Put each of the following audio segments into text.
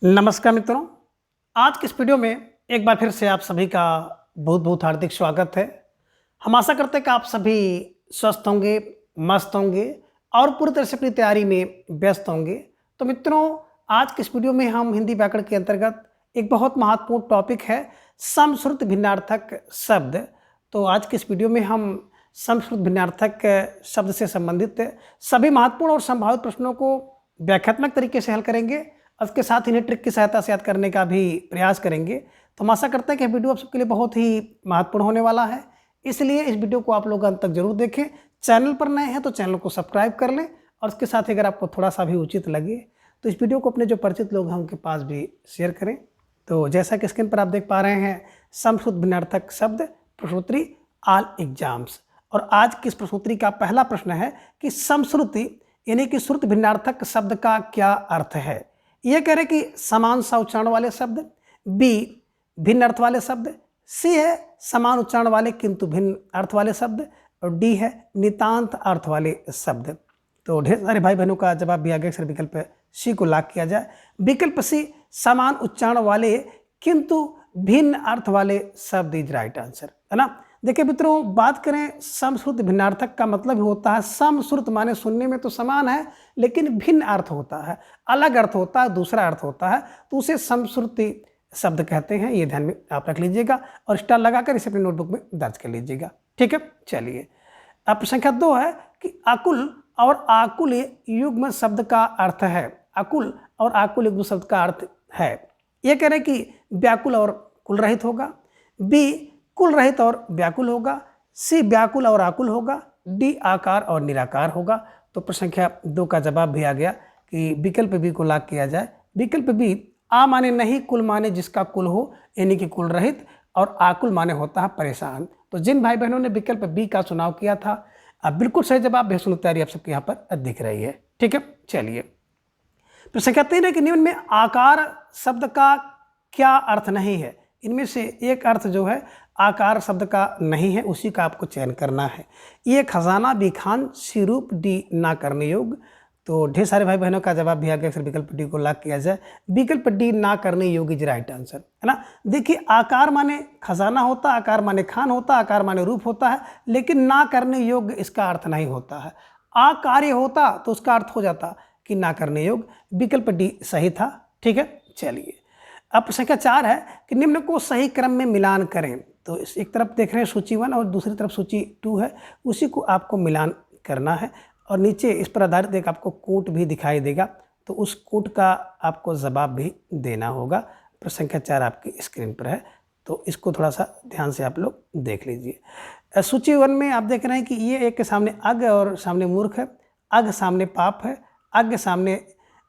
नमस्कार मित्रों, आज की इस वीडियो में एक बार फिर से आप सभी का बहुत बहुत हार्दिक स्वागत है। हम आशा करते हैं कि आप सभी स्वस्थ होंगे, मस्त होंगे और पूरी तरह से अपनी तैयारी में व्यस्त होंगे। तो मित्रों, आज की इस वीडियो में हम हिंदी व्याकरण के अंतर्गत एक बहुत महत्वपूर्ण टॉपिक है समश्रुत भिन्नार्थक शब्द। तो आज की इस वीडियो में हम समश्रुत भिन्नार्थक शब्द से संबंधित सभी महत्वपूर्ण और संभावित प्रश्नों को व्याख्यात्मक तरीके से हल करेंगे। उसके साथ इन्हें ट्रिक की सहायता से याद करने का भी प्रयास करेंगे। तो हम आशा करते हैं कि वीडियो आप सबके लिए बहुत ही महत्वपूर्ण होने वाला है, इसलिए इस वीडियो को आप लोग अंत तक जरूर देखें। चैनल पर नए हैं तो चैनल को सब्सक्राइब कर लें और उसके साथ ही अगर आपको थोड़ा सा भी उचित लगे तो इस वीडियो को अपने जो परिचित लोग हैं उनके पास भी शेयर करें। तो जैसा कि स्क्रीन पर आप देख पा रहे हैं, समश्रुत भिन्नार्थक शब्द प्रश्नोत्तरी ऑल एग्जाम्स। और आज की इस प्रश्नोत्तरी का पहला प्रश्न है कि समश्रुति यानी कि श्रुत भिन्नार्थक शब्द का क्या अर्थ है। ये कह रहे कि समान सा उच्चारण वाले शब्द, बी भिन्न अर्थ वाले शब्द, सी है समान उच्चारण वाले किंतु भिन्न अर्थ वाले शब्द और डी है नितांत अर्थ वाले शब्द। तो ढेर सारे भाई बहनों का जवाब भी आगे विकल्प सी को लॉक किया जाए। विकल्प सी समान उच्चारण वाले किंतु भिन्न अर्थ वाले शब्द इज राइट आंसर, है ना। देखिए मित्रों, बात करें समश्रुत भिन्नार्थक का मतलब होता है समश्रुत माने सुनने में तो समान है लेकिन भिन्न अर्थ होता है, अलग अर्थ होता है, दूसरा अर्थ होता है, तो उसे समश्रुति शब्द कहते हैं। ये ध्यान में आप रख लीजिएगा और स्टार लगाकर इसे अपनी नोटबुक में दर्ज कर लीजिएगा, ठीक है। चलिए, अब संख्या 2 है कि आकुल और आकुल युग्म शब्द का अर्थ है। आकुल और आकुल युग्म शब्द का अर्थ है, ये कह रहे कि व्याकुल और कुल रहित होगा, बी कुल रहित और व्याकुल होगा, सी व्याकुल और आकुल होगा, डी आकार और निराकार होगा। तो प्रश्न संख्या 2 का जवाब भी आ गया कि विकल्प बी को लॉक किया जाए। विकल्प बी आ माने नहीं, कुल माने जिसका कुल हो यानी कि कुल रहित, और आकुल माने होता है परेशान। तो जिन भाई बहनों ने विकल्प बी का चुनाव किया था, अब बिल्कुल सही जवाब बेहद तैयारी आप सबके यहाँ पर दिख रही है, ठीक है। चलिए, प्रश्न संख्या 3 है कि निम्न में आकार शब्द का क्या अर्थ नहीं है। इनमें से एक अर्थ जो है आकार शब्द का नहीं है, उसी का आपको चयन करना है। ये खजाना, बी खान, सी रूप, डी ना करने योग्य। तो ढेर सारे भाई बहनों का जवाब भी आ गया, फिर विकल्प डी को लॉक किया जाए। विकल्प डी ना करने योग्य इज राइट आंसर, है ना। देखिए, आकार माने खजाना होता है, आकार माने खान होता है, आकार माने रूप होता है, लेकिन ना करने योग्य इसका अर्थ नहीं होता है। आकार्य होता तो उसका अर्थ हो जाता कि ना करने योग्य। विकल्प डी सही था, ठीक है। चलिए, अब संख्या 4 है कि निम्न को सही क्रम में मिलान करें। तो इस एक तरफ देख रहे हैं सूची 1 और दूसरी तरफ सूची 2 है, उसी को आपको मिलान करना है। और नीचे इस पर आधारित एक आपको कूट भी दिखाई देगा, तो उस कूट का आपको जवाब भी देना होगा। प्रश्न संख्या 4 आपकी स्क्रीन पर है, तो इसको थोड़ा सा ध्यान से आप लोग देख लीजिए। सूची 1 में आप देख रहे हैं कि ये एक के सामने अग और सामने मूर्ख है, अग सामने पाप है, अग सामने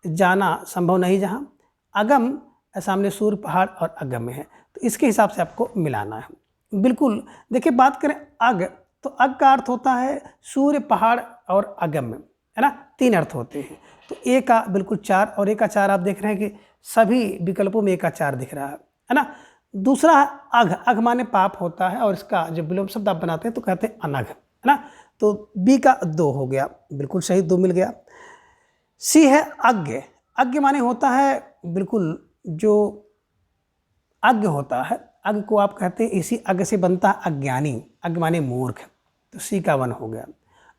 जाना संभव नहीं जहाँ, अगम सामने सूर्य, पहाड़ और अगम्य है। तो इसके हिसाब से आपको मिलाना है। बिल्कुल, देखिए, बात करें अग, तो अग का अर्थ होता है सूर्य, पहाड़ और अगम्य, है ना। 3 अर्थ होते हैं। तो ए का बिल्कुल 4 और ए का 4 आप देख रहे हैं कि सभी विकल्पों में ए का 4 दिख रहा है ना। दूसरा है अघ, अघ माने पाप होता है और इसका जब विलोम शब्द आप बनाते हैं तो कहते हैं अनघ, है ना। तो बी का 2 हो गया, बिल्कुल सही, 2 मिल गया। सी है अज्ञ, अज्ञ माने होता है बिल्कुल जो अज्ञ होता है, अज्ञ को आप कहते हैं, इसी अज्ञ से बनता है अज्ञानी, अज्ञ माने मूर्ख, तो सी का 1 हो गया।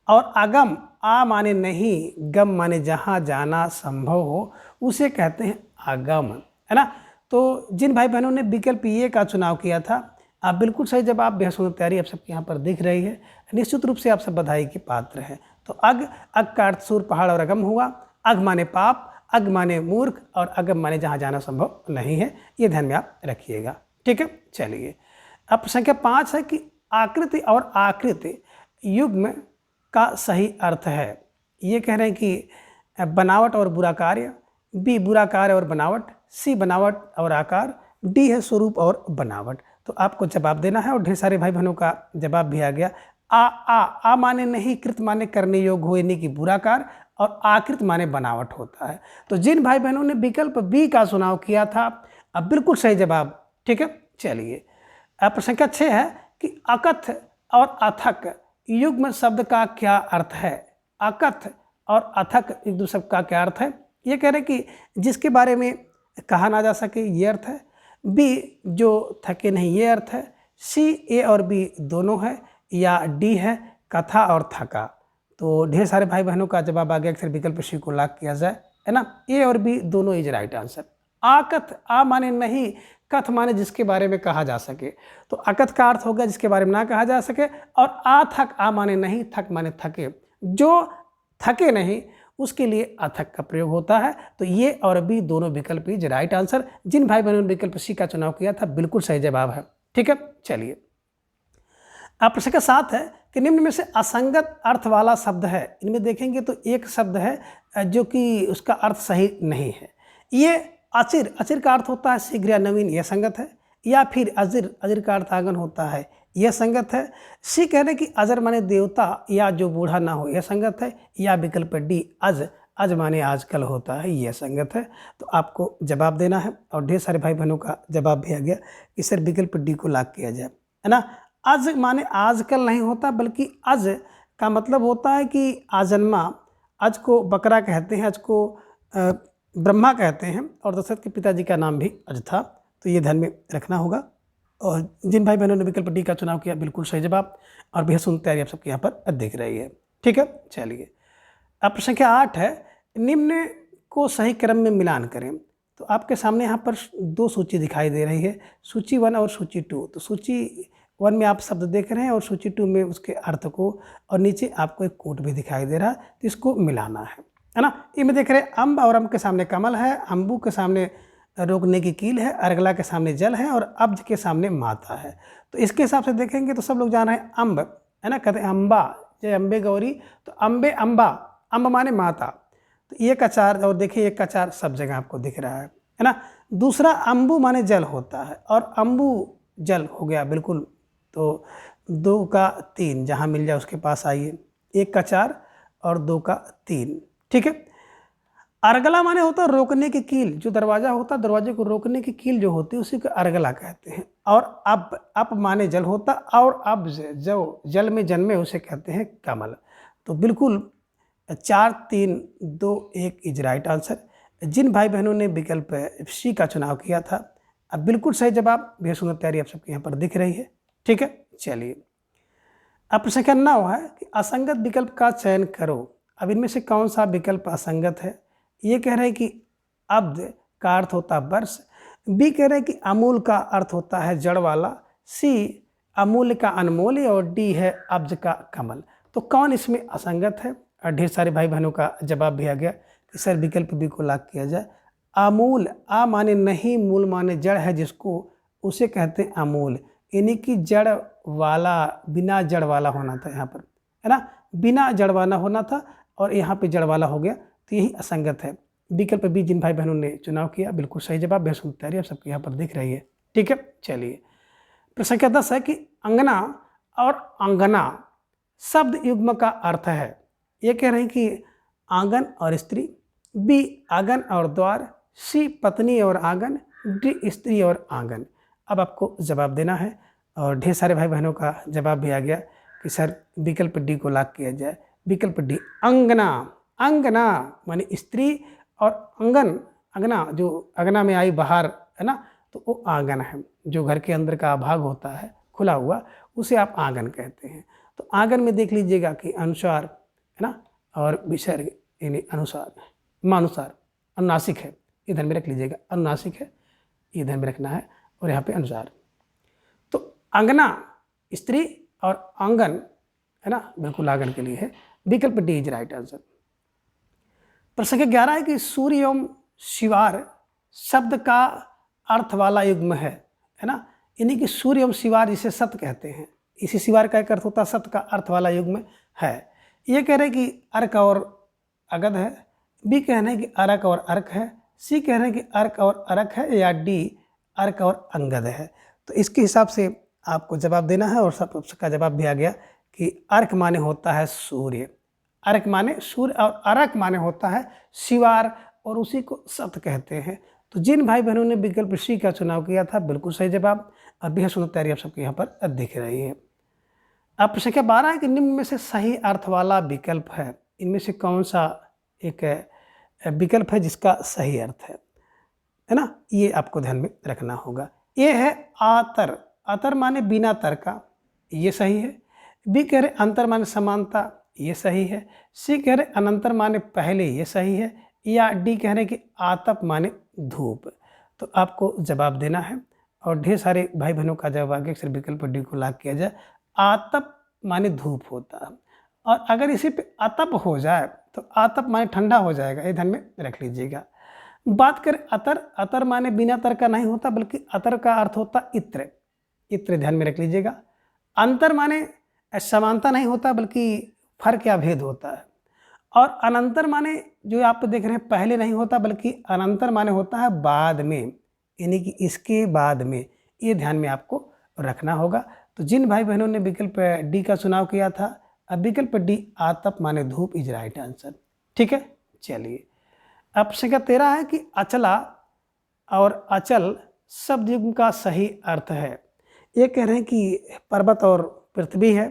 और अगम, आ माने नहीं, गम माने जहाँ जाना संभव हो, उसे कहते हैं आगम, है ना। तो जिन भाई बहनों ने विकल्प ये का चुनाव किया था, आप बिल्कुल सही जवाब, बेहद सुंदर तैयारी आप सबके यहाँ पर दिख रही है, निश्चित रूप से आप सब बधाई के पात्र हैं। तो अग का अर्थ सूर्य, पहाड़ और अगम हुआ, अग माने पाप, अग माने मूर्ख और अगम माने जहाँ जाना संभव नहीं है। ये ध्यान में आप रखिएगा, ठीक है। चलिए, अब संख्या 5 है कि आकृति और आकृति युग्म का सही अर्थ है। ये कह रहे हैं कि बनावट और बुरा कार्य, बी बुरा कार्य और बनावट, सी बनावट और आकार, डी है स्वरूप और बनावट। तो आपको जवाब देना है और ढेर सारे भाई बहनों का जवाब भी आ गया। आ माने नहीं, कृत माने करने योग्य हो यानी कि बुरा कार्य, और आकृत माने बनावट होता है। तो जिन भाई बहनों ने विकल्प बी का चुनाव किया था, अब बिल्कुल सही जवाब, ठीक है। चलिए, अब संख्या 6 है कि अकथ और अथक युग्म शब्द का क्या अर्थ है। अकथ और अथक एक दूसरे का क्या अर्थ है। ये कह रहे कि जिसके बारे में कहा ना जा सके ये अर्थ है। बी जो थके नहीं ये अर्थ है। सी ए और बी दोनों है, या डी है कथा और थका। तो ढेर सारे भाई बहनों का जवाब आ गया, फिर विकल्प सी को लॉक किया जाए, है ना। ए और बी दोनों इज राइट आंसर। आकथ, आ माने नहीं, कथ माने जिसके बारे में कहा जा सके। तो अकथ का अर्थ होगा जिसके बारे में ना कहा जा सके, और आथक, आ माने नहीं, थक माने थके, जो थके नहीं उसके लिए अथक का प्रयोग होता है। तो ये और बी दोनों विकल्प इज राइट आंसर। जिन भाई बहनों ने विकल्प सी का चुनाव किया था बिल्कुल सही जवाब है। ठीक है, चलिए अब प्रश्न के साथ है कि निम्न में से असंगत अर्थ वाला शब्द है। इनमें देखेंगे तो एक शब्द है जो कि उसका अर्थ सही नहीं है। ये अचिर, अचिर का अर्थ होता है शीघ्र या नवीन, यह संगत है। या फिर अजिर, अजिर का अर्थ आंगन होता है, यह संगत है। सी कहने की अजर माने देवता या जो बूढ़ा ना हो, यह संगत है। या विकल्प डी अज, अज माने आजकल होता है, यह संगत है। तो आपको जवाब देना है, और ढेर सारे भाई बहनों का जवाब भी आ गया कि सर विकल्प डी को लॉक किया जाए, है ना। अज माने आजकल नहीं होता, बल्कि अज का मतलब होता है कि आजन्मा। अज को बकरा कहते हैं, अज को ब्रह्मा कहते हैं, और दशरथ के पिताजी का नाम भी अज था। तो ये ध्यान में रखना होगा। और जिन भाई बहनों ने विकल्प डी का चुनाव किया बिल्कुल सही जवाब, और बेहद सुंदर तैयारी आप सबके यहाँ पर दिख रही है। ठीक है, चलिए अब प्रश्न संख्या 8 है, निम्न को सही क्रम में मिलान करें। तो आपके सामने यहाँ पर दो सूची दिखाई दे रही है, सूची 1 और सूची 2। तो सूची 1 में आप शब्द देख रहे हैं और सूची 2 में उसके अर्थ को, और नीचे आपको एक कोट भी दिखाई दे रहा है, तो इसको मिलाना है ना। इनमें देख रहे हैं अम्ब, और अम्ब के सामने कमल है, अम्बू के सामने रोकने की कील है, अर्गला के सामने जल है, और अब्ज के सामने माता है। तो इसके हिसाब से देखेंगे तो सब लोग जान रहे हैं अम्ब, है ना, कहते हैं अम्बा, जय अम्बे गौरी। तो अम्बे अम्बा, अम्ब माने माता। तो एक आचार, और देखिए एक आचार सब जगह आपको दिख रहा है ना। दूसरा अम्बू माने जल होता है, और अम्बू जल हो गया बिल्कुल। तो 2 का 3 जहाँ मिल जाए उसके पास आइए, 1 का 4 और 2 का 3। ठीक है। अर्गला माने होता है रोकने की कील, जो दरवाजा होता है दरवाजे को रोकने की कील जो होती है उसी को अर्गला कहते हैं। और अप माने जल होता, और अब जो जल में जन्मे उसे कहते हैं कमल। तो बिल्कुल 4 3 2 1 इज राइट आंसर। जिन भाई बहनों ने विकल्प सी का चुनाव किया था अब बिल्कुल सही जवाब, बेहद सुंदर तैयारी आप सबके यहाँ पर दिख रही है। ठीक है, चलिए अब प्रश्न संख्या 9 है कि असंगत विकल्प का चयन करो। अब इनमें से कौन सा विकल्प असंगत है। ये कह रहे हैं कि अब्द का अर्थ होता है वर्ष, बी कह रहे हैं कि अमूल का अर्थ होता है जड़ वाला, सी अमूल्य का अनमोल, और डी है अब्ज का कमल। तो कौन इसमें असंगत है। और ढेर सारे भाई बहनों का जवाब भी आ गया कि सर विकल्प बी को लॉक किया जाए। अमूल, आ माने नहीं, मूल माने जड़ है जिसको, उसे कहते हैं अमूल। यानी कि जड़ वाला, बिना जड़ वाला होना था यहाँ पर, है ना, बिना जड़ वाला होना था, और यहाँ पे जड़ वाला हो गया, तो यही असंगत है। विकल्प बी जिन भाई बहनों ने चुनाव किया बिल्कुल सही जवाब, बेहद सुंदर तैयारी आप सबके यहाँ पर दिख रही है। ठीक है, चलिए प्रश्न संख्या 10 है कि अंगना और अंगना शब्द युग्म का अर्थ है। ये कह रहे हैं कि आंगन और स्त्री, बी आंगन और द्वार, सी पत्नी और आंगन, डी स्त्री और आंगन। अब आपको जवाब देना है, और ढेर सारे भाई बहनों का जवाब भी आ गया कि सर विकल्प डी को लॉक किया जाए। विकल्प डी अंगना, अंगना माने स्त्री, और अंगन, अंगना जो अंगना में आई बाहर, है ना, तो वो आंगन है, जो घर के अंदर का भाग होता है खुला हुआ, उसे आप आंगन कहते हैं। तो आंगन में देख लीजिएगा कि अनुसार, है ना, और विसर्ग यानी अनुसार, मानुसार, अनुनासिक है, इधर में रख लीजिएगा, अनुनासिक है, इधर में रखना है, और यहाँ पे अनुसार। तो अंगना स्त्री और आंगन, है ना, बिल्कुल आंगन के लिए है। विकल्प डी इज राइट आंसर। प्रश्न संख्या 11 है कि सूर्य एवं शिवार शब्द का अर्थ वाला युग्म है ना। यानी कि सूर्य एवं शिवार जिसे सत कहते हैं, इसी शिवार का एक अर्थ होता है सत का अर्थ वाला युग्म है। ये कह रहे हैं कि अर्क और अगध है, बी कह रहे हैं कि अर्क और अर्क है, सी कह रहे हैं कि अर्क और अर्क है, या डी अर्क और अंगद है। तो इसके हिसाब से आपको जवाब देना है, और सबका जवाब भी आ गया कि अर्क माने होता है सूर्य, अर्क माने सूर्य, और अर्क माने होता है शिवार, और उसी को सत कहते हैं। तो जिन भाई बहनों ने विकल्प सी का चुनाव किया था बिल्कुल सही जवाब, और बेहद सुंदर तैयारी आप सबके यहाँ पर दिख रही है। अब प्रश्न संख्या 12 है कि निम्न में से सही अर्थ वाला विकल्प है। इनमें से कौन सा एक विकल्प है जिसका सही अर्थ है। है ना, ये आपको ध्यान में रखना होगा। ये है आतर, आतर माने बिना तर का, ये सही है। बी कह रहे अंतर माने समानता, ये सही है। सी कह रहे अनंतर माने पहले, ये सही है। या डी कह रहे कि आतप माने धूप। तो आपको जवाब देना है और ढेर सारे भाई बहनों का जवाब आगे अक्सर विकल्प डी को लाग किया जाए। आतप माने धूप होता है, और अगर इसी पे अतप हो जाए तो आतप माने ठंडा हो जाएगा, ये ध्यान में रख लीजिएगा। बात करें अतर, अतर माने बिना तर का नहीं होता, बल्कि अतर का अर्थ होता इत्र, इत्र ध्यान में रख लीजिएगा। अंतर माने समानता नहीं होता, बल्कि फर्क या भेद होता है। और अनंतर माने जो आप देख रहे हैं पहले नहीं होता, बल्कि अनंतर माने होता है बाद में, यानी कि इसके बाद में, ये ध्यान में आपको रखना होगा। तो जिन भाई बहनों ने विकल्प डी का चुनाव किया था, अब विकल्प डी आतप माने धूप इज राइट आंसर। ठीक है, चलिए अब संख्या 13 है कि अचला और अचल शब्द युग्म का सही अर्थ है। ये कह रहे हैं कि पर्वत और पृथ्वी है।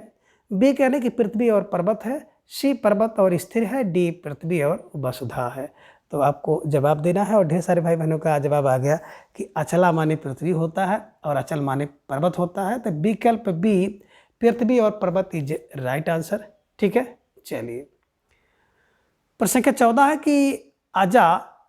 बी कह रहे हैं कि पृथ्वी और पर्वत है। सी पर्वत और स्थिर है। डी पृथ्वी और वसुधा है। तो आपको जवाब देना है और ढेर सारे भाई बहनों का जवाब आ गया कि अचला माने पृथ्वी होता है और अचल माने पर्वत होता है। तो विकल्प बी पृथ्वी और पर्वत इज राइट आंसर। ठीक है, चलिए प्रश्न संख्या 14 है कि अजा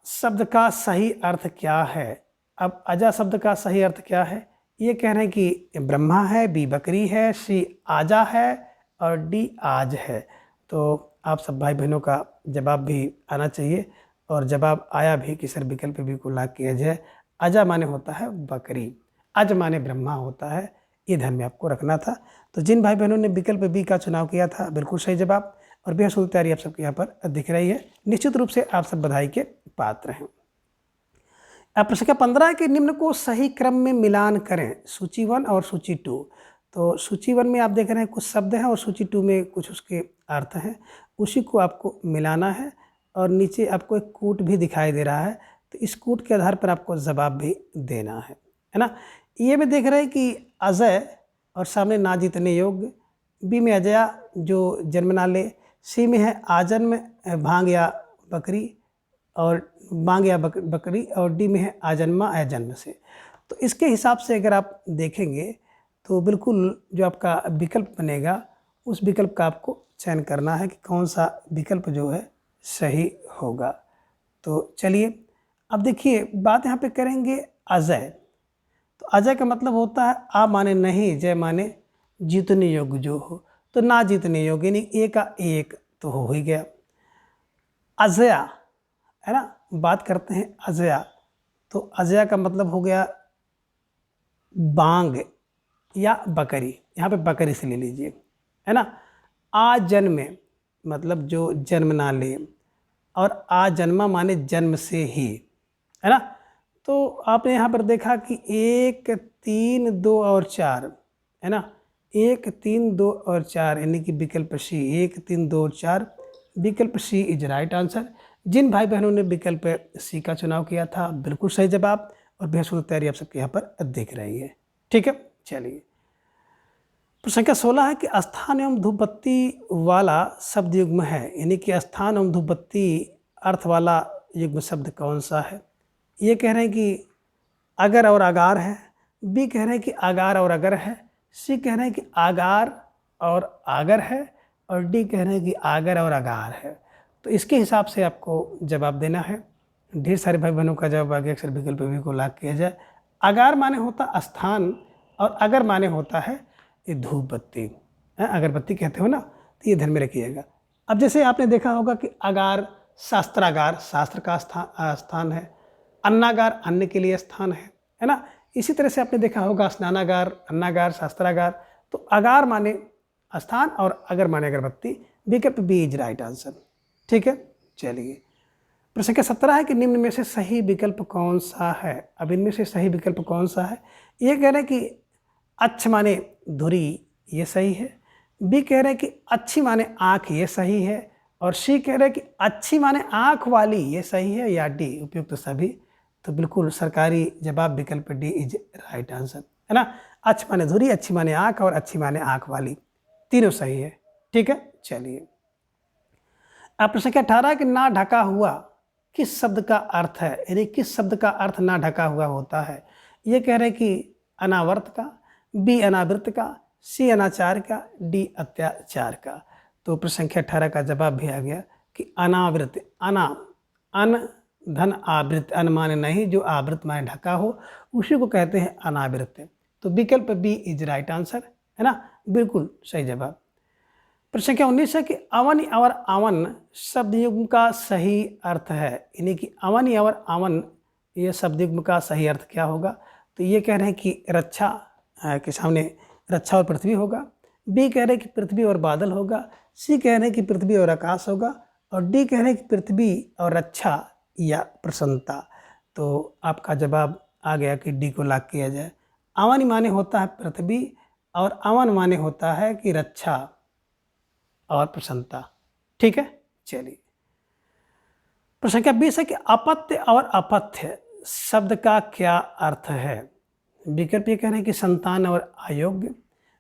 शब्द का सही अर्थ क्या है। अब अजा शब्द का सही अर्थ क्या है, ये कह रहे हैं कि ब्रह्मा है, बी बकरी है, सी आजा है और डी आज है। तो आप सब भाई बहनों का जवाब भी आना चाहिए और जवाब आया भी कि सर विकल्प बी को लाग किया जाए। अजा माने होता है बकरी, अज माने ब्रह्मा होता है, ये ध्यान में आपको रखना था। तो जिन भाई बहनों ने विकल्प बी का चुनाव किया था बिल्कुल सही जवाब और बेहद सुंदर तैयारी आप सबके यहाँ पर दिख रही है। निश्चित रूप से आप सब बधाई के पात्र हैं। अब प्रश्न संख्या 15 है कि निम्न को सही क्रम में मिलान करें, सूची 1 और सूची 2। तो सूची 1 में आप देख रहे हैं कुछ शब्द हैं और सूची 2 में कुछ उसके अर्थ हैं, उसी को आपको मिलाना है। और नीचे आपको एक कूट भी दिखाई दे रहा है, तो इस कूट के आधार पर आपको जवाब भी देना है ना। ये में देख रहे हैं कि अजय और सामने ना जीतने योग्य, बी में अजया जो जन्म ना ले, सी में है आजन्म भांग या बकरी और मांग या बकरी और डी में है आजन्मा अजन्म से। तो इसके हिसाब से अगर आप देखेंगे तो बिल्कुल जो आपका विकल्प बनेगा उस विकल्प का आपको चयन करना है कि कौन सा विकल्प जो है सही होगा। तो चलिए अब देखिए बात यहाँ पे करेंगे अजय। तो अजय का मतलब होता है आ माने नहीं, जय माने जीतने योग्य जो हो, तो ना जीतने योग्य यानी ए का एक तो हो ही गया। अजया है ना, बात करते हैं अजया, तो अजया का मतलब हो गया बांग या बकरी, यहाँ पे बकरी से ले लीजिए है ना। आ जन्म मतलब जो जन्म ना ले और आ जन्मा माने जन्म से ही है ना। तो आपने यहाँ पर देखा कि 1 3 2 और 4 है ना, 1 3 2 और 4 यानी कि विकल्प सी 1 3 2 और 4, विकल्प सी इज राइट आंसर। जिन भाई बहनों ने विकल्प सी का चुनाव किया था बिल्कुल सही जवाब और बेहद सुंदर तैयारी आप सबके यहाँ पर दिख रही है। ठीक है, चलिए प्रश्न संख्या 16 है कि स्थान एवं धूपबत्ती वाला शब्द युग्म है, यानी कि स्थान एवं धूपबत्ती अर्थ वाला युग्म शब्द कौन सा है। ये कह रहे हैं कि अगर और अगार है, बी कह रहे हैं कि अगार और अगर है, सी कह रहे हैं कि आगार और आगर है और डी कह रहे हैं कि आगर और अगार है। तो इसके हिसाब से आपको जवाब देना है। ढेर सारे भाई बहनों का जवाब आगे अक्सर विकल्प भी को लाग किया जाए। अगार माने होता स्थान और अगर माने होता है ये धूप बत्ती, अगरबत्ती कहते हो ना, तो ये ध्यान में रखिएगा। अब जैसे आपने देखा होगा कि अगार शास्त्रागार शास्त्र का स्थान है, अन्नागार अन्न के लिए स्थान है ना। इसी तरह से आपने देखा होगा स्नानागार अन्नागार शास्त्रागार। तो अगार माने स्थान और अगर माने अगरबत्ती, विकल्प बी इज राइट आंसर। ठीक है, चलिए प्रश्न संख्या 17 है कि निम्न में से सही विकल्प कौन सा है। अब इनमें से सही विकल्प कौन सा है, ये कह रहे हैं कि अच्छ माने धुरी, ये सही है। बी कह रहे हैं कि अच्छी माने आँख, ये सही है। और सी कह रहे हैं कि अच्छी माने आँख वाली, ये सही है। या डी उपयुक्त सभी। तो बिल्कुल सरकारी जवाब विकल्प डी इज राइट आंसर है ना। अच्छ माने धुरी, अच्छी माने आँख और अच्छी माने आँख वाली, तीनों सही है। ठीक है, चलिए अब प्रश्न संख्या 18 कि ना ढका हुआ किस शब्द का अर्थ है, यानी किस शब्द का अर्थ ना ढका हुआ होता है। ये कह रहे हैं कि अनावर्त का, बी अनावृत का, सी अनाचार का, डी अत्याचार का। तो प्रश्न संख्या 18 का जवाब भी आ गया कि अनावृत, अन धन आवृत, अन माने नहीं, जो आवृत माने ढका हो उसी को कहते हैं अनावृत। तो विकल्प बी इज राइट आंसर, है ना, बिल्कुल सही जवाब। प्रश्न संख्या 19 है कि अवन और आवन शब्द युग्म का सही अर्थ है, यानी कि अवन और आवन ये शब्द युग्म का सही अर्थ क्या होगा। तो ये कह रहे हैं कि रक्षा के सामने रक्षा और पृथ्वी होगा, बी कह रहे हैं कि पृथ्वी और बादल होगा, सी कह रहे हैं कि पृथ्वी और आकाश होगा, और डी कह रहे हैं कि पृथ्वी और रक्षा या प्रसन्नता। तो आपका जवाब आ गया कि डी को लॉक किया जाए। अवन माने होता है पृथ्वी और अवन माने होता है कि रक्षा और प्रसन्नता। ठीक है, चलिए। प्रश्न संख्या 20 है कि अपत्य और अपथ्य शब्द का क्या अर्थ है। विकल्प ये कह रहे हैं कि संतान और अयोग्य,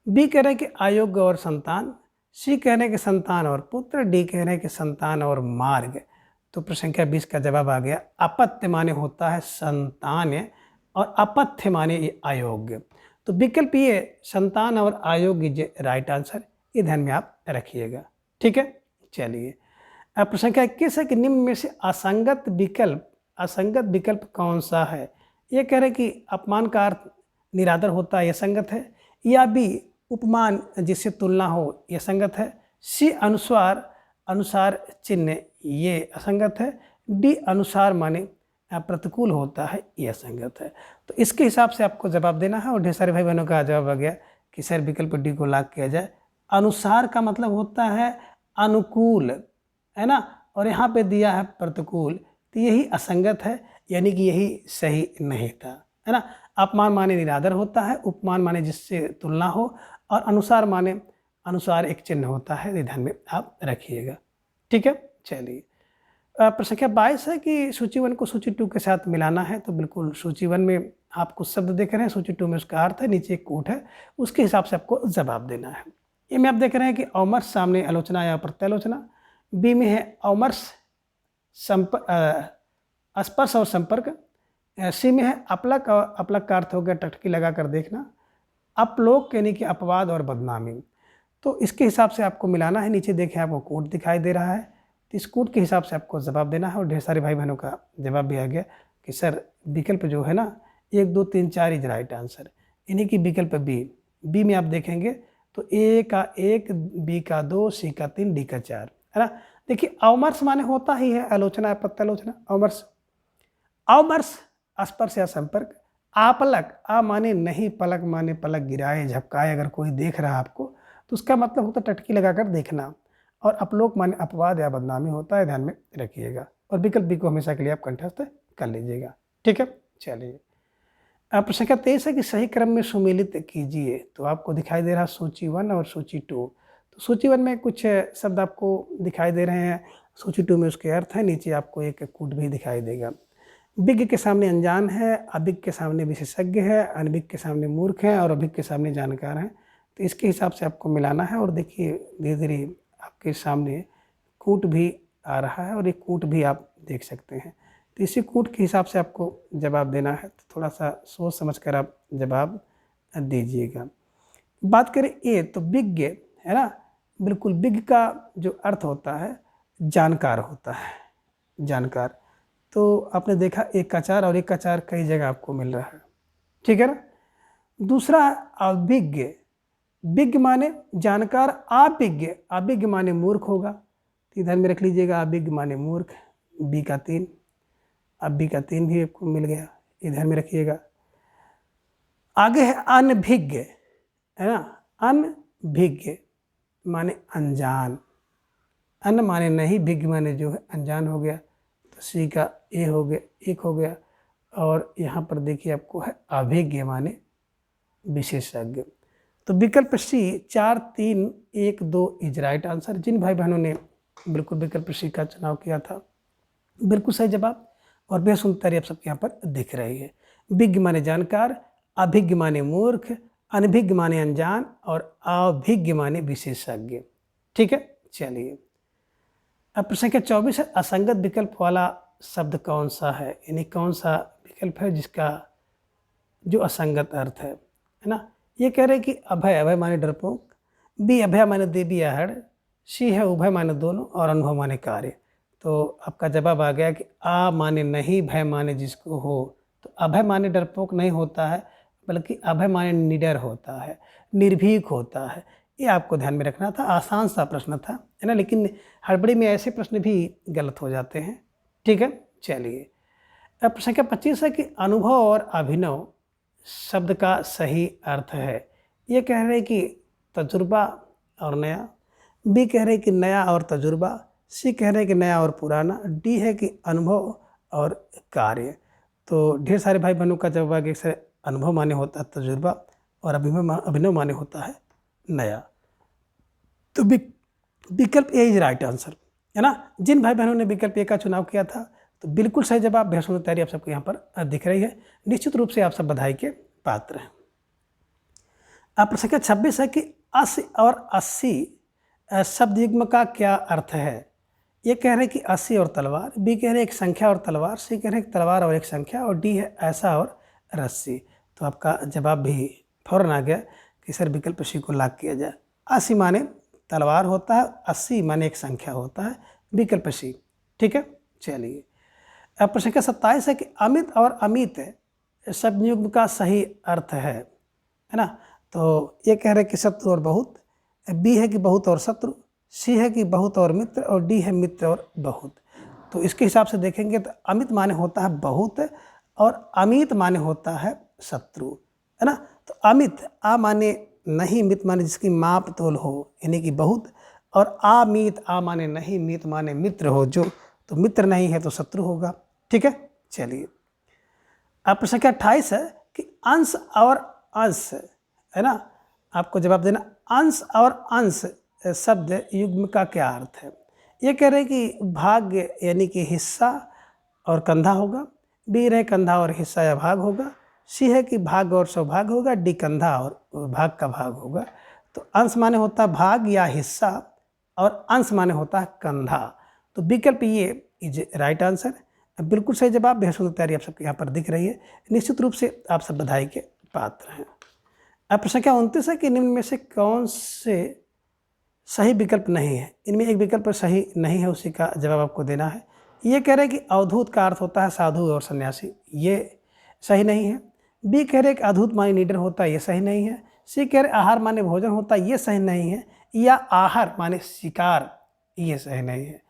बी कह रहे हैं कि अयोग्य और संतान, सी कह रहे हैं कि संतान और पुत्र, डी कह रहे हैं कि संतान और मार्ग। तो प्रश्न संख्या 20 का जवाब आ गया अपत्य माने होता है संतान और अपथ्य माने ये अयोग्य। तो विकल्प ये संतान और अयोग्य राइट आंसर, ये ध्यान में आप रखिएगा। ठीक है, चलिए। अब प्रश्न संख्या 21 है कि निम्न में से असंगत विकल्प कौन सा है। ये कह रहे हैं कि अपमान का अर्थ निरादर होता है, यह संगत है, या बी उपमान जिससे तुलना हो, यह संगत है, सी अनुसार चिन्ह ये असंगत है, डी अनुसार माने प्रतिकूल होता है, यह असंगत है। तो इसके हिसाब से आपको जवाब देना है। और ढेर सारे भाई बहनों का जवाब आ गया कि सर विकल्प डी को लॉक किया जाए। अनुसार का मतलब होता है अनुकूल, है ना, और यहाँ पे दिया है प्रतिकूल, तो यही असंगत है, यानी कि यही सही नहीं था, है ना। अपमान माने निरादर होता है, उपमान माने जिससे तुलना हो, और अनुसार माने अनुसार एक चिन्ह होता है, ये ध्यान में आप रखिएगा। ठीक है, चलिए। प्रश्न संख्या 22 है कि सूची 1 को सूची 2 के साथ मिलाना है। तो बिल्कुल सूची 1 में आप कुछ शब्द देख रहे हैं, सूची 2 में उसका अर्थ है, नीचे एक कूट है, उसके हिसाब से आपको जवाब देना है। ए में आप देख रहे हैं कि अमर्ष सामने आलोचना या प्रत्यालोचना, बी में है अमर्ष स्पर्श और संपर्क, सी में है अपलक, और अपलक का अर्थ हो गया टकटकी लगा कर देखना, अपलोक यानी कि अपवाद और बदनामी। तो इसके हिसाब से आपको मिलाना है। नीचे देखें आपको कोड दिखाई दे रहा है, तो इस कोड के हिसाब से आपको जवाब देना है। और ढेर सारे भाई बहनों का जवाब भी आ गया कि सर विकल्प जो है ना 1 2 3 4 इज राइट आंसर, यानी कि विकल्प बी में आप देखेंगे तो ए का 1, बी का 2, सी का 3, डी का 4, है ना। देखिए अवमर्श माने होता ही है आलोचना या प्रत्यालोचना। अवमर्श स्पर्श या संपर्क, आपलक आ माने नहीं, पलक माने पलक गिराए झपकाए, अगर कोई देख रहा है आपको तो उसका मतलब होता है टटकी लगाकर देखना, और अपलोक माने अपवाद या बदनामी होता है, ध्यान में रखिएगा। और विकल्प बी को हमेशा के लिए आप कंठस्थ कर लीजिएगा। ठीक है, चलिए। प्रश्न संख्या 23 है कि सही क्रम में सुमेलित कीजिए। तो आपको दिखाई दे रहा सूची 1 और सूची 2। तो सूची 1 में कुछ शब्द आपको दिखाई दे रहे हैं, सूची 2 में उसके अर्थ है। नीचे आपको एक कूट भी दिखाई देगा। विज्ञ के सामने अनजान है, अभिज्ञ के सामने विशेषज्ञ है, अनभिज्ञ के सामने मूर्ख है, और अभिज्ञ के सामने जानकार है। तो इसके हिसाब से आपको मिलाना है। और देखिए धीरे धीरे आपके सामने कूट भी आ रहा है, और एक कूट भी आप देख सकते हैं। तो इसी कूट के हिसाब से आपको जवाब देना है। तो थोड़ा सा सोच समझ कर आप जवाब दीजिएगा। बात करें ए, तो विज्ञ है ना, बिल्कुल विज्ञ का जो अर्थ होता है जानकार होता है, जानकार। तो आपने देखा एक का 4 और एक का 4 कई जगह आपको मिल रहा है, ठीक है ना। दूसरा अभिज्ञ, विज्ञ माने जानकार, अभिज्ञ माने मूर्ख होगा, तो ध्यान में रख लीजिएगा, अभिज्ञ माने मूर्ख। बी का 3, अब बी का 3 भी आपको मिल गया, ये ध्यान में रखिएगा। आगे है अनभिज्ञ, है ना, अनभिज्ञ माने अनजान, अन माने नहीं, भिज्ञ माने जो है अनजान हो गया। तो सी का ए हो गया, एक हो गया। और यहाँ पर देखिए आपको है अभिज्ञ माने विशेषज्ञ। तो विकल्प सी 4 3 1 2 इज राइट आंसर। जिन भाई बहनों ने बिल्कुल विकल्प सी का चुनाव किया था, बिल्कुल सही जवाब। और बेसुंद तैयारी आप सबके यहाँ पर दिख रही है। विज्ञ माने जानकार, अभिज्ञ माने मूर्ख, अनभिज्ञ माने अनजान, और अभिज्ञ माने विशेषज्ञ। ठीक है, चलिए। अब प्रश्न संख्या 24 है, असंगत विकल्प वाला शब्द कौन सा है, यानी कौन सा विकल्प है जिसका जो असंगत अर्थ है ना। ये कह रहे कि अभय, अभय माने डरपोक, बी अभय माने देवी आहड़, सी है उभय माने दोनों और अनुभव माने कार्य। तो आपका जवाब आ गया कि आ माने नहीं, भय माने जिसको हो। तो अभय माने डरपोक नहीं होता है, बल्कि अभय माने निडर होता है, निर्भीक होता है। ये आपको ध्यान में रखना था। आसान सा प्रश्न था, है ना, लेकिन हड़बड़ी में ऐसे प्रश्न भी गलत हो जाते हैं। ठीक है, चलिए। अब संख्या 25 है कि अनुभव और अभिनव शब्द का सही अर्थ है। ये कह रहे कि तजुर्बा और नया, बी कह रहे कि नया और तजुर्बा, सी कह रहे कि नया और पुराना, डी है कि अनुभव और कार्य। तो ढेर सारे भाई बहनों का जवाब है कि सर अनुभव माने होता है तजुर्बा और अभिनव माने होता है नया। तो विकल्प ए इज राइट आंसर, है ना। जिन भाई बहनों ने विकल्प ए का चुनाव किया था तो बिल्कुल सही जवाब। बेहद तैयारी आप सबको यहाँ पर दिख रही है। निश्चित रूप से आप सब बधाई के पात्र हैं। अब प्रश्न संख्या 26 है कि 80 और 80 शब्द युग्म का क्या अर्थ है। ये कह रहे हैं कि 80 और तलवार, बी कह रहे हैं एक संख्या और तलवार, सी कह रहे हैं तलवार और एक संख्या, और डी है ऐसा और रस्सी। तो आपका जवाब भी फौरन आ गया कि सर विकल्प सी को लॉक किया जाए। 80 माने तलवार होता है, 80 माने एक संख्या होता है, विकल्प सी। ठीक है, चलिए। अब प्रश्न संख्या 27 है कि अमित और अमित शब्द युग्म का सही अर्थ है ना। तो ये कह रहे हैं कि शत्रु और बहुत, बी है कि बहुत और शत्रु, सी है कि बहुत और मित्र, और डी है मित्र और बहुत। तो इसके हिसाब से देखेंगे तो अमित माने होता है बहुत और अमित माने होता है शत्रु, है ना। तो अमित आ माने नहीं, मित माने जिसकी माप तोल हो, यानी कि बहुत, और अमित आ माने नहीं, मित माने मित्र हो जो, तो मित्र नहीं है तो शत्रु होगा। ठीक है, चलिए। अब प्रश्न संख्या 28 है कि अंश और अंश, है ना, आपको जवाब देना। अंश और अंश शब्द युग्म का क्या अर्थ है। ये कह रहे हैं कि भाग यानी कि हिस्सा और कंधा होगा, बी रहे कंधा और हिस्सा या भाग होगा, सी है कि भाग और सौभाग होगा, डी कंधा और भाग का भाग होगा। तो अंश माने होता है भाग या हिस्सा और अंश माने होता है कंधा। तो विकल्प ये इज राइट आंसर, बिल्कुल सही जवाब। बेहद सुंदर तैयारी आप सबके यहाँ पर दिख रही है। निश्चित रूप से आप सब बधाई के पात्र हैं। अब प्रश्न संख्या 29 है कि निम्न में से कौन से सही विकल्प नहीं है। इनमें एक विकल्प सही नहीं है, उसी का जवाब आपको देना है। ये कह रहे हैं कि अवधूत का अर्थ होता है साधु और सन्यासी, ये सही नहीं है। बी कह रहे हैं कि अधूत माने निडर होता है, ये सही नहीं है। सी कह रहे आहार माने भोजन होता है, ये सही नहीं है। या आहार माने शिकार, ये सही नहीं है।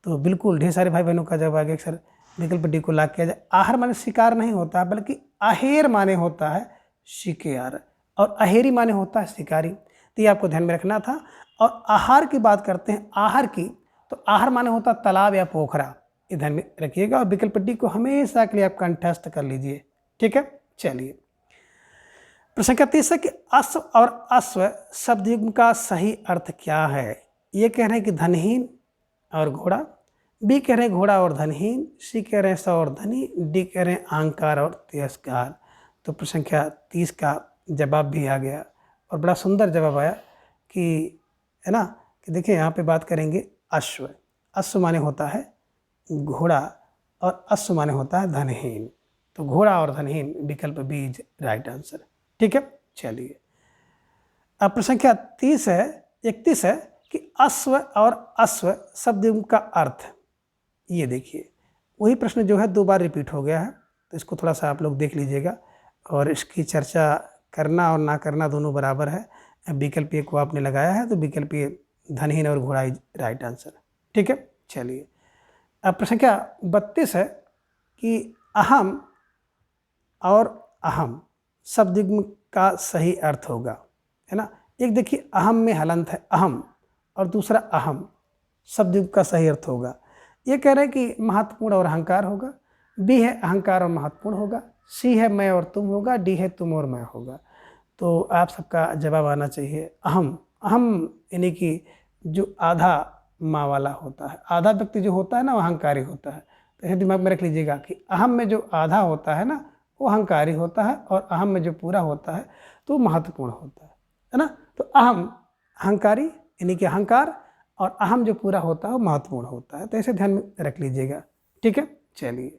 तो बिल्कुल ढेर सारे भाई बहनों का जवाब आ गया सर विकल्प डी को लॉक किया जाए। आहार माने शिकार नहीं होता, बल्कि अहेर माने होता है शिकार, और अहेरी माने होता है शिकारी। तो ये आपको ध्यान में रखना था। और आहार की बात करते हैं, आहार की, तो आहार माने होता है तालाब या पोखरा, ये ध्यान में रखिएगा। और विकल्प डी को हमेशा के लिए आप कंठस्थ कर लीजिए। ठीक है, चलिए। प्रश्न संख्या 30 है कि अश्व और अश्व शब्द युग्म का सही अर्थ क्या है। ये कह रहे हैं कि धनहीन और घोड़ा, बी कह रहे हैं घोड़ा और धनहीन, सी कह रहे हैं सौ और धनी, डी कह रहे हैं अहंकार और तिरस्कार। तो प्रश्न संख्या 30 का जवाब भी आ गया और बड़ा सुंदर जवाब आया कि, है ना, कि देखिए यहाँ पे बात करेंगे अश्व। अश्व माने होता है घोड़ा और अश्व माने होता है धनहीन। तो घोड़ा और धनहीन विकल्प बी इज राइट आंसर। ठीक है, चलिए। अब प्रश्न संख्या 31 है कि अश्व और अश्व शब्द युग्म का अर्थ। ये देखिए वही प्रश्न जो है 2 बार रिपीट हो गया है, तो इसको थोड़ा सा आप लोग देख लीजिएगा। और इसकी चर्चा करना और ना करना दोनों बराबर है। विकल्प ए को आपने लगाया है, तो विकल्प ए धनहीन और घोड़ा इज राइट आंसर। ठीक है, चलिए। अब प्रश्न संख्या 32 है कि अहम और अहम शब्द युग्म का सही अर्थ होगा, है ना। एक देखिए अहम में हलंत है अहम, और दूसरा अहम शब्द युग्म का सही अर्थ होगा। ये कह रहे हैं कि महत्वपूर्ण और अहंकार होगा, बी है अहंकार और महत्वपूर्ण होगा, सी है मैं और तुम होगा, डी है तुम और मैं होगा। तो आप सबका जवाब आना चाहिए अहम। अहम यानी कि जो आधा माँ वाला होता है, आधा व्यक्ति जो होता है ना वो अहंकारी होता है। तो ऐसे दिमाग में रख लीजिएगा कि अहम में जो आधा होता है ना वो अहंकारी होता है, और अहम में जो पूरा होता है तो महत्वपूर्ण होता है ना। तो अहम अहंकारी यानी कि अहंकार, और अहम जो पूरा होता है वो महत्वपूर्ण होता है। तो ऐसे ध्यान में रख लीजिएगा। ठीक है, चलिए,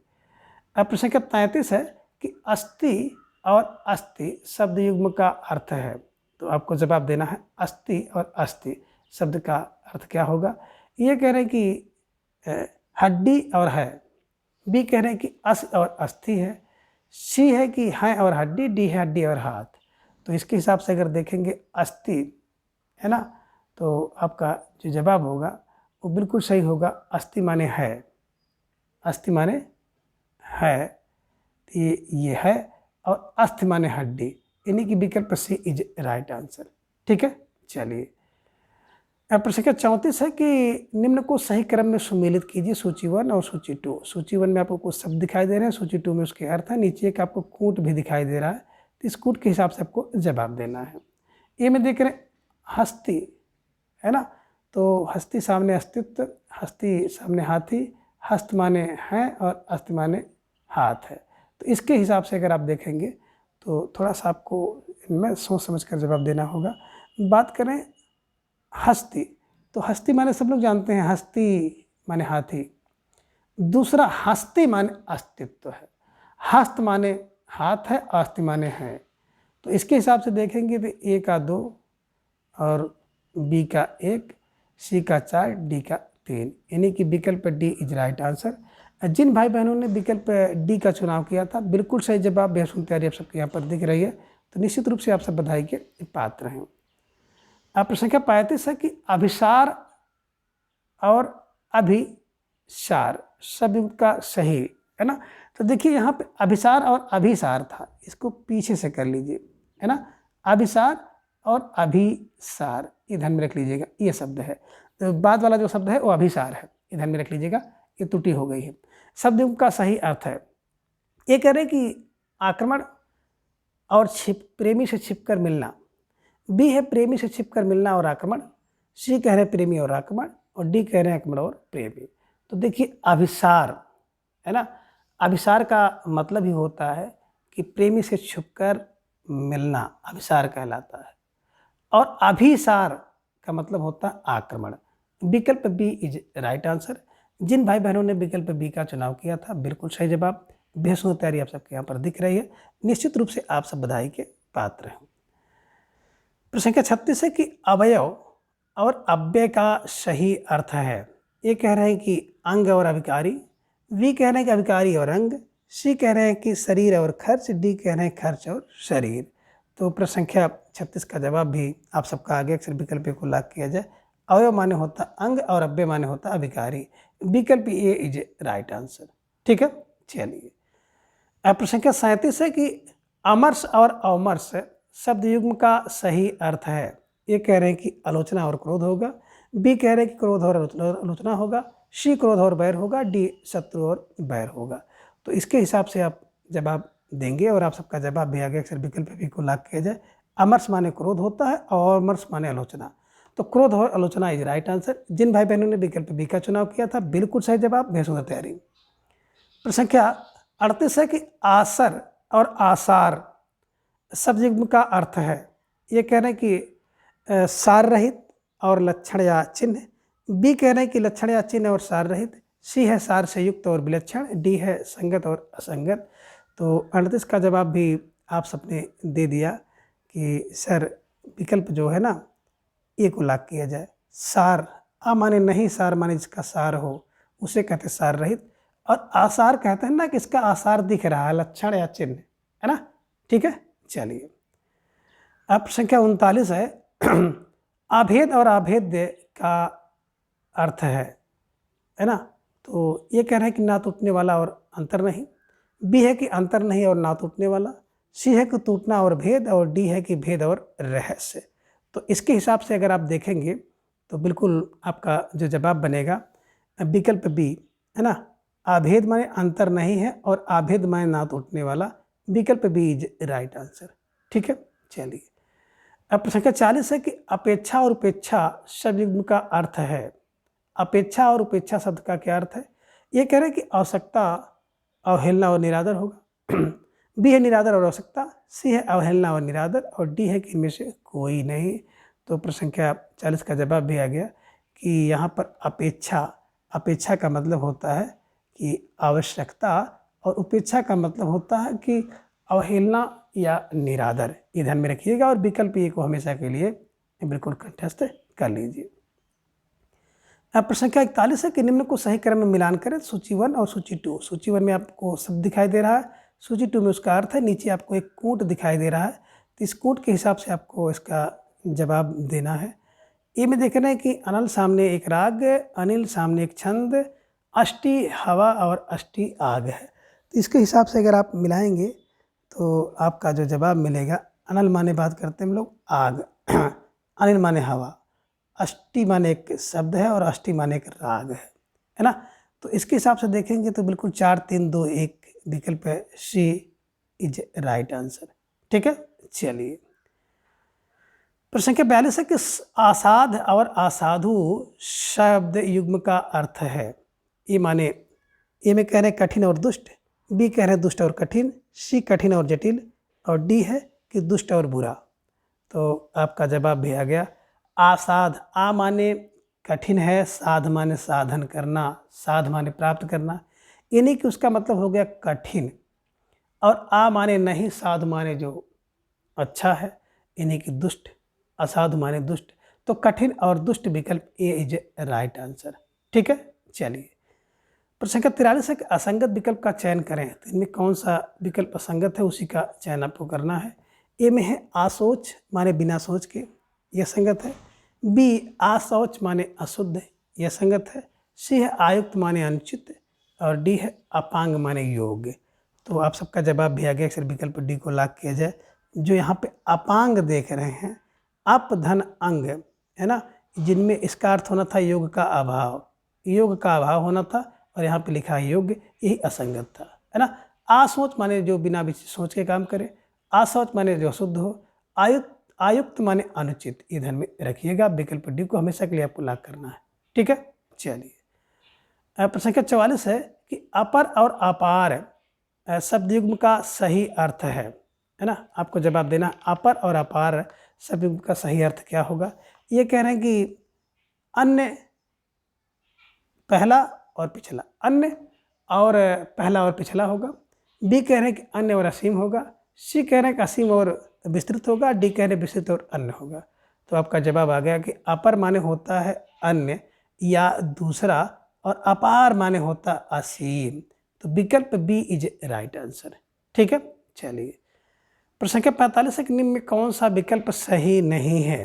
अब प्रश्न संख्या 33 है कि अस्थि और अस्थि शब्द युग्म का अर्थ है। तो आपको जवाब देना है अस्थि और अस्थि शब्द का अर्थ क्या होगा। ये कह रहे हैं कि हड्डी और है, बी कह रहे हैं कि अस और अस्थि है, सी है कि है और हड्डी, डी है हड्डी और हाथ। तो इसके हिसाब से अगर देखेंगे अस्थि है ना, तो आपका जो जवाब होगा वो बिल्कुल सही होगा। अस्थि माने है, अस्थि माने है, तो ये है, और अस्थि माने हड्डी, इन्हीं की विकल्प सी इज राइट आंसर। ठीक है, चलिए, अब प्रश्न संख्या 34 है कि निम्न को सही क्रम में सुमेलित कीजिए, सूची 1 और सूची 2। सूची 1 में आपको कुछ शब्द दिखाई दे रहे हैं, सूची 2 में उसके अर्थ है, नीचे एक आपको कूट भी दिखाई दे रहा है, तो इस कूट के हिसाब से आपको जवाब देना है। ये में देख रहे हैं हस्ती है ना, तो हस्ती सामने अस्तित्व, हस्ती सामने हाथी, हस्त माने है और अस्त माने हाथ है। तो इसके हिसाब से अगर आप देखेंगे तो थोड़ा सा आपको इनमें सोच समझ कर जवाब देना होगा। बात करें हस्ती, तो हस्ती माने सब लोग जानते हैं, हस्ती माने हाथी। दूसरा हस्ती माने अस्तित्व है, हस्त माने हाथ है, अस्थि माने है। तो इसके हिसाब से देखेंगे तो ए का 2 और बी का 1, सी का 4, डी का 3, यानी कि विकल्प डी इज राइट आंसर। जिन भाई बहनों ने विकल्प डी का चुनाव किया था बिल्कुल सही जवाब, बेहद तैयारी आप सबके यहाँ पर दिख रही है, तो निश्चित रूप से आप सब बधाई के पात्र हैं। अब प्रश्न संख्या 35 है कि अभिसार और अभिसार शब्द का सही है ना। तो देखिए यहाँ पे अभिसार और अभिसार था, इसको पीछे से कर लीजिए है ना, अभिसार और अभिसार, ये ध्यान में रख लीजिएगा, ये शब्द है। तो बाद वाला जो शब्द है वो अभिसार है, ये ध्यान में रख लीजिएगा, ये त्रुटि हो गई है। शब्द का सही अर्थ है, ये कह रहे कि आक्रमण और प्रेमी से छिपकर मिलना, बी है प्रेमी से छिपकर मिलना और आक्रमण, सी कह रहे हैं प्रेमी और आक्रमण, और डी कह रहे हैं आक्रमण और प्रेमी। तो देखिए अभिसार है ना, अभिसार का मतलब ही होता है कि प्रेमी से छुपकर मिलना अभिसार कहलाता है, और अभिसार का मतलब होता है आक्रमण। विकल्प बी इज राइट आंसर। जिन भाई बहनों ने विकल्प बी का चुनाव किया था बिल्कुल सही जवाब, बेहद तैयारी आप सबके यहाँ पर दिख रही है, निश्चित रूप से आप सब बधाई के पात्र हैं। प्रश्न संख्या 36 है कि अवयव और अव्यय का सही अर्थ है। ये कह रहे हैं कि अंग और अभिकारी, वी कह रहे हैं कि अभिकारी और अंग, सी कह रहे हैं कि शरीर और खर्च, डी कह रहे हैं खर्च और शरीर। तो प्रश्न संख्या 36 का जवाब भी आप सबका आगे अक्सर विकल्प को लाग किया जाए। अवयव माने होता अंग और अव्यय माने होता अभिकारी, विकल्प ए इज राइट आंसर। ठीक है, चलिए, अब प्रश्न संख्या 37 है कि अमर्ष और अवमर्ष शब्द युग्म का सही अर्थ है। ये कह रहे हैं कि आलोचना और क्रोध होगा, बी कह रहे हैं कि क्रोध और आलोचना होगा, सी क्रोध और बैर होगा, डी शत्रु और बैर होगा। तो इसके हिसाब से आप जवाब देंगे और आप सबका जवाब भी आगे अक्सर विकल्प भी को लाग किया जाए। अमर्ष माने क्रोध होता है और अमर्ष माने आलोचना, तो क्रोध और आलोचना इज राइट आंसर। जिन भाई बहनों ने विकल्प बी का चुनाव किया था बिल्कुल सही जवाब, बेहद सुंदर तैयारी। प्रश्न संख्या 38 है कि आसर और आसार शब्द युग्म का अर्थ है। ये कह रहे हैं कि सार रहित और लक्षण या चिन्ह, बी कह रहे हैं कि लक्षण या चिन्ह और सार रहित, सी है सार से युक्त और विलक्षण, डी है संगत और असंगत। तो 38 का जवाब भी आप सबने दे दिया कि सर विकल्प जो है ना ए को लाग किया जाए। सार, आ माने नहीं, सार माने जिसका सार हो उसे कहते हैं सार रहित, और आसार कहते हैं ना कि इसका आसार दिख रहा है, लक्षण या चिन्ह है ना। ठीक है, चलिए, अब संख्या 39 है अभेद और अभेद्य का अर्थ है ना। तो ये कह रहे हैं कि ना टूटने वाला और अंतर नहीं, बी है कि अंतर नहीं और ना टूटने वाला, सी है कि टूटना और भेद, और डी है कि भेद और रहस्य। तो इसके हिसाब से अगर आप देखेंगे तो बिल्कुल आपका जो जवाब बनेगा विकल्प बी है ना, अभेद माने अंतर नहीं है और अभेद माने ना टूटने वाला, विकल्प बी इज राइट आंसर। ठीक है, चलिए, अब प्रश्न संख्या 40 है कि अपेक्षा और उपेक्षा शब्द युग्म का अर्थ है। अपेक्षा और उपेक्षा शब्द का क्या अर्थ है। ये कह रहे हैं कि आवश्यकता, अवहेलना और निरादर होगा, बी है निरादर और आवश्यकता, सी है अवहेलना और निरादर, और डी है कि इनमें से कोई नहीं। तो प्रश्न संख्या 40 का जवाब भी आ गया कि यहाँ पर अपेक्षा, अपेक्षा का मतलब होता है की आवश्यकता, और उपेक्षा का मतलब होता है कि अवहेलना या निरादर। ये ध्यान में रखिएगा और विकल्प ए को हमेशा के लिए बिल्कुल कंठस्थ कर लीजिए। अब प्रश्न संख्या 41 है कि निम्न को सही क्रम में मिलान करें, सूची 1 और सूची 2। सूची 1 में आपको शब्द दिखाई दे रहा है, सूची 2 में उसका अर्थ है, नीचे आपको एक कूट दिखाई दे रहा है, तो इस कूट के हिसाब से आपको इसका जवाब देना है। ए में देख रहे हैं कि अनल सामने एक राग, अनिल सामने एक छंद, अष्टी हवा और अष्टी आग है। तो इसके हिसाब से अगर आप मिलाएंगे तो आपका जो जवाब मिलेगा, अनल माने बात करते हैं हम लोग आग, अनिल माने हवा, अष्टी माने एक शब्द है और अष्टी माने एक राग है ना। तो इसके हिसाब से देखेंगे तो बिल्कुल 4 3 2 1 विकल्प है, सी इज राइट आंसर। ठीक है, चलिए प्रश्न संख्या 42 है कि आसाध और असाधु शब्द युग्म का अर्थ है। ये माने, ए में कह रहे हैं कठिन और दुष्ट, बी कह रहे हैं दुष्ट और कठिन, सी कठिन और जटिल, और डी है कि दुष्ट और बुरा। तो आपका जवाब भी आ गया आसाध। आ माने कठिन है, साध माने साधन करना, साध माने प्राप्त करना, यानी कि उसका मतलब हो गया कठिन, और आ माने नहीं, साध माने जो अच्छा है, यानी कि दुष्ट, असाधु माने दुष्ट। तो कठिन और दुष्ट विकल्प ए इज राइट आंसर। ठीक है, चलिए प्रश्न संख्या 43 है कि असंगत विकल्प का चयन करें। तो इनमें कौन सा विकल्प असंगत है उसी का चयन आपको करना है। ए में है आसोच माने बिना सोच के, यह संगत है। बी असौच माने अशुद्ध, यह संगत है। सी है आयुक्त माने अनुचित, और डी है अपांग माने योग्य। तो आप सबका जवाब भी आ गया, अक्सर विकल्प डी को लॉक किया जाए। जो यहाँ पे अपांग देख रहे हैं, अप धन अंग है ना, जिनमें इसका अर्थ होना था योग का अभाव, योग का अभाव होना था, और यहाँ पे लिखा है योग्य, यही असंगत था, है ना। आसोच माने जो बिना सोच के काम करे, असौच माने जो अशुद्ध हो, आयुक्त माने अनुचित। ये ध्यान में रखिएगा, विकल्प डी को हमेशा के लिए आपको लॉक करना है। ठीक है, चलिए प्रश्न संख्या 44 है कि अपर और अपार शब्द युग्म का सही अर्थ है ना। आपको जवाब देना अपर और अपार शब्द युग्म का सही अर्थ क्या होगा। ये कह रहे हैं कि अन्य पहला और पिछला, अन्य और पहला और पिछला होगा। बी कह रहे हैं कि अन्य और असीम होगा। सी कह रहे हैं कि असीम और विस्तृत होगा। डी कह रहे हैं विस्तृत और अन्य होगा। तो आपका जवाब आ गया कि अपर माने होता है अन्य या दूसरा, और अपार माने होता असीम। तो विकल्प बी इज राइट आंसर। ठीक है, चलिए प्रश्न संख्या 45 है कि निम्न में कौन सा विकल्प सही नहीं है।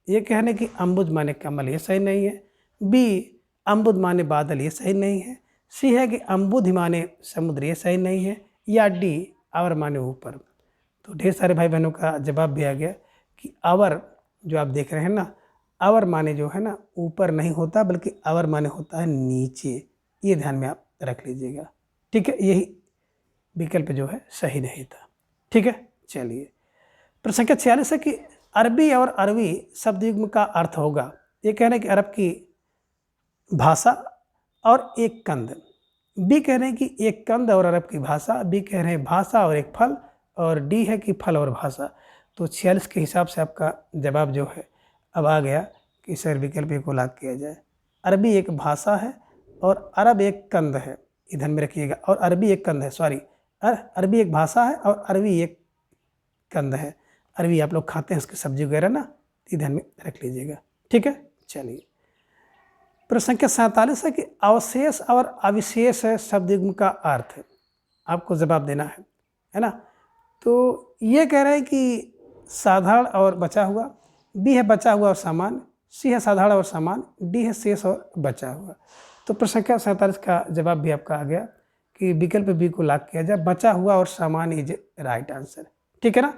ये कहने कि अम्बुज माने कमल, ये सही नहीं है। बी अम्बुद माने बादल, ये सही नहीं है। सी है कि अम्बुद माने समुद्र, ये सही नहीं है। या डी अवर माने ऊपर। तो ढेर सारे भाई बहनों का जवाब भी आ गया कि अवर जो आप देख रहे हैं ना, अवर माने जो है ना ऊपर नहीं होता, बल्कि अवर माने होता है नीचे। ये ध्यान में आप रख लीजिएगा। ठीक है, यही विकल्प जो है सही नहीं था। ठीक है, चलिए प्रश्न संख्या 46 है कि अरबी और अरबी शब्द युग्म का अर्थ होगा। ये कह रहे हैं कि अरब की भाषा और एक कंद। बी कह रहे हैं कि एक कंद और अरब की भाषा। बी कह रहे हैं भाषा और एक फल, और डी है कि फल और भाषा। तो 46 के हिसाब से आपका जवाब जो है अब आ गया कि सर विकल्प को लॉक किया जाए। अरबी एक भाषा है और अरब एक कंद है, ये ध्यान में रखिएगा। और अरबी एक कंद है, सॉरी, अरबी एक भाषा है और अरबी एक कंद है। अरबी आप लोग खाते हैं, उसकी सब्जी वगैरह ना, ये ध्यान में रख लीजिएगा। ठीक है, चलिए प्रश्न संख्या 47 है कि अवशेष और अविशेष शब्द युग्म का अर्थ आपको जवाब देना है ना। तो ये कह रहे हैं कि साधारण और बचा हुआ। बी है बचा हुआ और सामान्य। सी है साधारण और सामान्य। डी है शेष और बचा हुआ। तो प्रश्न संख्या 47 का जवाब भी आपका आ गया कि विकल्प बी को लॉक किया जाए, बचा हुआ और सामान्य इज राइट आंसर। ठीक है ना,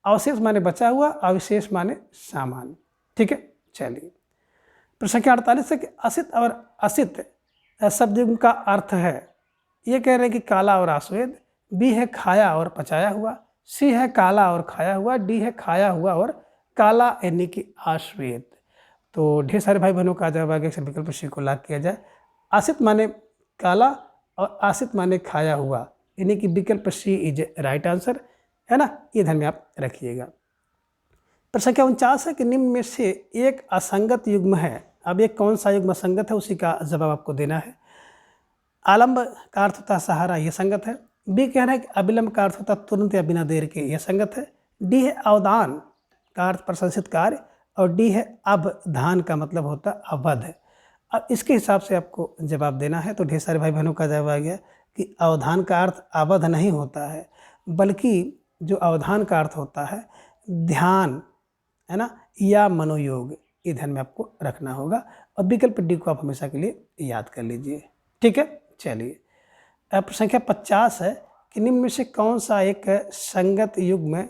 अवशेष माने बचा हुआ, अविशेष माने सामान्य। ठीक है, चलिए प्रश्न संख्या 48 है कि असित और असित शब्द युग्म का अर्थ है। ये कह रहे हैं कि काला और आश्वेद। बी है खाया और पचाया हुआ। सी है काला और खाया हुआ। डी है खाया हुआ और काला यानी कि आश्वेद। तो ढेर सारे भाई बहनों का जवाब आ गया, विकल्प सी को लॉक किया जाए। आसित माने काला और आसित माने खाया हुआ, यानी कि विकल्प सी इज राइट आंसर, है ना। ये ध्यान में आप रखिएगा। प्रश्न संख्या 49 है कि निम्न में से एक असंगत युग्म है। अब एक कौन सा युग्म असंगत है उसी का जवाब आपको देना है। आलम्ब का अर्थ होता है सहारा, यह संगत है। बी कह रहा है कि अविलंब का अर्थ होता है तुरंत या बिना देर के, यह संगत है। डी है अवधान का अर्थ प्रशंसित कार्य, और डी है अवधान का मतलब होता है अवध। अब इसके हिसाब से आपको जवाब देना है। तो ढेर सारे भाई बहनों का जवाब आ गया कि अवधान का अर्थ अवध नहीं होता है, बल्कि जो अवधान का अर्थ होता है ध्यान, है ना, या मनोयोग, ये ध्यान में आपको रखना होगा। और विकल्प डी को आप हमेशा के लिए याद कर लीजिए। ठीक है, चलिए। प्रश्न संख्या 50 है कि निम्न में से कौन सा एक संगत युग्म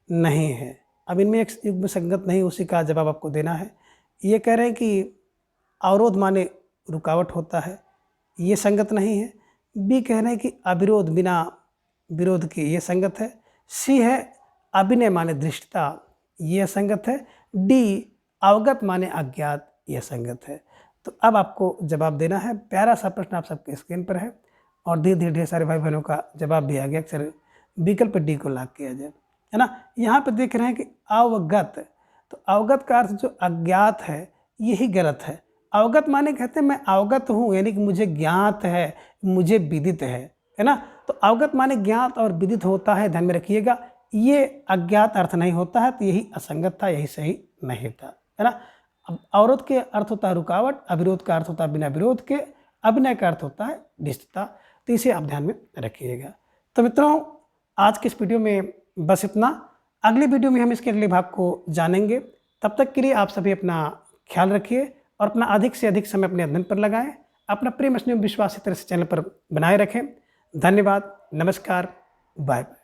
नहीं है। अब इनमें एक युग्म संगत नहीं, उसी का जवाब आपको देना है। ये कह रहे हैं कि अवरोध माने रुकावट होता है, ये संगत नहीं है। बी कह रहे हैं कि अविरोध बिना विरोध के, ये संगत है। सी है अभिनय माने दृष्टता, ये संगत है। डी अवगत माने अज्ञात, यह संगत है। तो अब आपको जवाब देना है। प्यारा सा प्रश्न आप सबके स्क्रीन पर है और धीरे धीरे ढेर सारे भाई बहनों का जवाब भी आ गया। अक्सर विकल्प डी को लॉक किया जाए, है ना। यहाँ पे देख रहे हैं कि अवगत, तो अवगत का अर्थ जो अज्ञात है यही गलत है। अवगत माने कहते हैं मैं अवगत हूँ, यानी कि मुझे ज्ञात है, मुझे विदित है ना। तो अवगत माने ज्ञात और विदित होता है, ध्यान में रखिएगा। ये अज्ञात अर्थ नहीं होता है, तो यही असंगत था, यही सही नहीं था, है ना। अब अवरोध के अर्थ होता है रुकावट, अविरोध का अर्थ होता है बिना विरोध के, अभिनय का अर्थ होता है निष्ठता। तो इसे आप ध्यान में रखिएगा। तो मित्रों, आज के इस वीडियो में बस इतना। अगली वीडियो में हम इसके अगले भाग को जानेंगे। तब तक के लिए आप सभी अपना ख्याल रखिए और अपना अधिक से अधिक समय अपने अध्ययन पर लगाएं। अपना प्रेम स्नेह विश्वास इस तरह से चैनल पर बनाए रखें। धन्यवाद, नमस्कार, बाय बाय।